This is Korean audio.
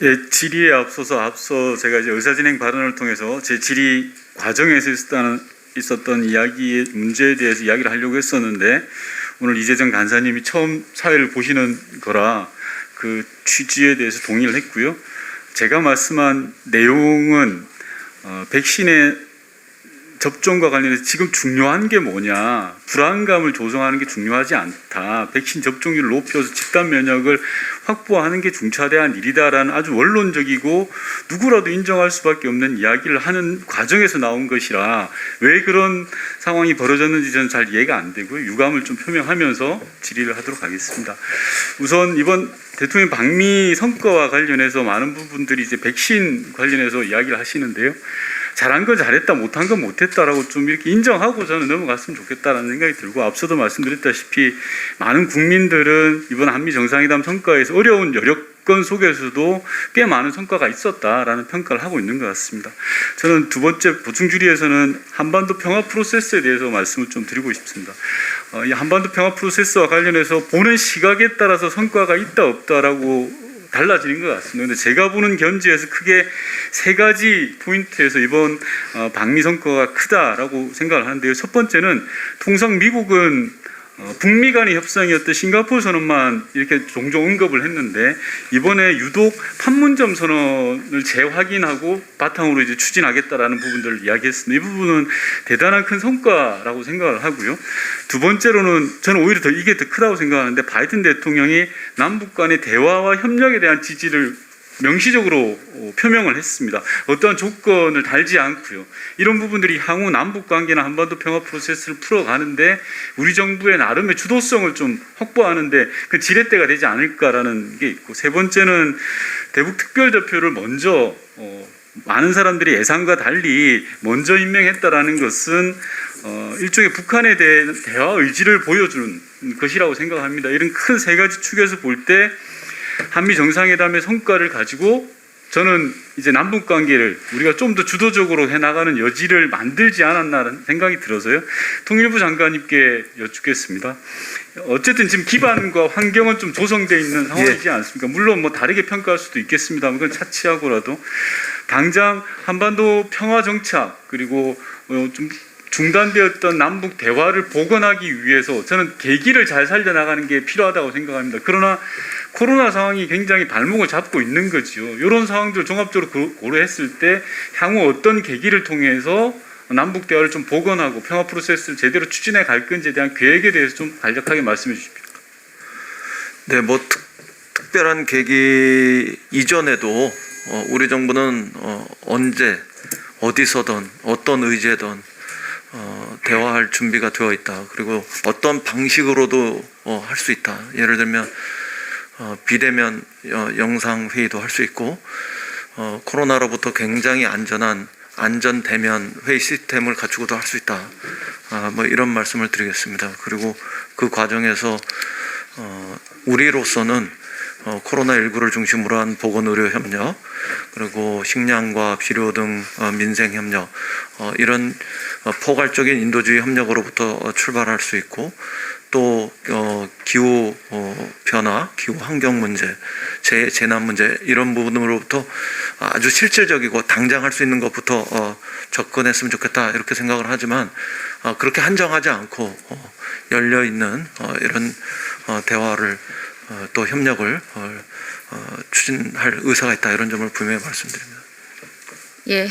예, 질의에 앞서 제가 이제 의사진행 발언을 통해서 제 질의 과정에서 있었던 이야기의 문제에 대해서 이야기를 하려고 했었는데, 오늘 이재정 간사님이 처음 사회를 보시는 거라 그 취지에 대해서 동의를 했고요. 제가 말씀한 내용은 백신의 접종과 관련해서 지금 중요한 게 뭐냐, 불안감을 조성하는 게 중요하지 않다, 백신 접종률을 높여서 집단 면역을 확보하는 게 중차대한 일이다라는 아주 원론적이고 누구라도 인정할 수밖에 없는 이야기를 하는 과정에서 나온 것이라 왜 그런 상황이 벌어졌는지 저는 잘 이해가 안 되고요. 유감을 좀 표명하면서 질의를 하도록 하겠습니다. 우선 이번 대통령 방미 성과와 관련해서 많은 부분들이 이제 백신 관련해서 이야기를 하시는데요. 잘한 건 잘했다, 못한 건 못했다라고 좀 이렇게 인정하고 저는 넘어갔으면 좋겠다라는 생각이 들고, 앞서도 말씀드렸다시피 많은 국민들은 이번 한미 정상회담 성과에서 어려운 여력권 속에서도 꽤 많은 성과가 있었다라는 평가를 하고 있는 것 같습니다. 저는 두 번째 보충 질의에서는 한반도 평화 프로세스에 대해서 말씀을 좀 드리고 싶습니다. 이 한반도 평화 프로세스와 관련해서 보는 시각에 따라서 성과가 있다 없다라고 달라지는 것 같습니다. 근데 제가 보는 견지에서 크게 세 가지 포인트에서 이번 방미 성과가 크다라고 생각을 하는데요. 첫 번째는 통상 미국은 북미 간의 협상이었던 싱가포르 선언만 이렇게 종종 언급을 했는데, 이번에 유독 판문점 선언을 재확인하고 바탕으로 이제 추진하겠다라는 부분들을 이야기했습니다. 이 부분은 대단한 큰 성과라고 생각을 하고요. 두 번째로는 저는 오히려 이게 더 크다고 생각하는데, 바이든 대통령이 남북 간의 대화와 협력에 대한 지지를 명시적으로 표명을 했습니다. 어떠한 조건을 달지 않고요. 이런 부분들이 향후 남북 관계나 한반도 평화 프로세스를 풀어가는데 우리 정부의 나름의 주도성을 좀 확보하는데 그 지렛대가 되지 않을까라는 게 있고, 세 번째는 대북 특별대표를 먼저 많은 사람들이 예상과 달리 먼저 임명했다라는 것은 일종의 북한에 대한 대화 의지를 보여주는 것이라고 생각합니다. 이런 큰 세 가지 축에서 볼 때 한미 정상회담의 성과를 가지고 저는 이제 남북 관계를 우리가 좀 더 주도적으로 해나가는 여지를 만들지 않았나라는 생각이 들어서요. 통일부 장관님께 여쭙겠습니다. 어쨌든 지금 기반과 환경은 좀 조성되어 있는 상황이지 않습니까? 물론 뭐 다르게 평가할 수도 있겠습니다만 그건 차치하고라도 당장 한반도 평화 정착 그리고 좀 중단되었던 남북 대화를 복원하기 위해서 저는 계기를 잘 살려나가는 게 필요하다고 생각합니다. 그러나 코로나 상황이 굉장히 발목을 잡고 있는 거죠. 이런 상황들을 종합적으로 고려했을 때 향후 어떤 계기를 통해서 남북 대화를 좀 복원하고 평화 프로세스를 제대로 추진해 갈 건지에 대한 계획에 대해서 좀 간략하게 말씀해 주십시오. 네, 뭐 특별한 계기 이전에도 우리 정부는 언제 어디서든 어떤 의제든 대화할 준비가 되어 있다. 그리고 어떤 방식으로도 할 수 있다. 예를 들면 비대면 영상 회의도 할 수 있고, 코로나로부터 굉장히 안전한 안전 대면 회의 시스템을 갖추고도 할 수 있다. 뭐 이런 말씀을 드리겠습니다. 그리고 그 과정에서 우리로서는 코로나19를 중심으로 한 보건의료 협력, 그리고 식량과 비료 등 민생 협력, 이런 포괄적인 인도주의 협력으로부터 출발할 수 있고, 또 기후 변화, 기후 환경 문제, 재난 문제, 이런 부분으로부터 아주 실질적이고 당장 할 수 있는 것부터 접근했으면 좋겠다, 이렇게 생각을 하지만 그렇게 한정하지 않고 열려 있는 이런 대화를 또 협력을 추진할 의사가 있다, 이런 점을 분명히 말씀드립니다. 예.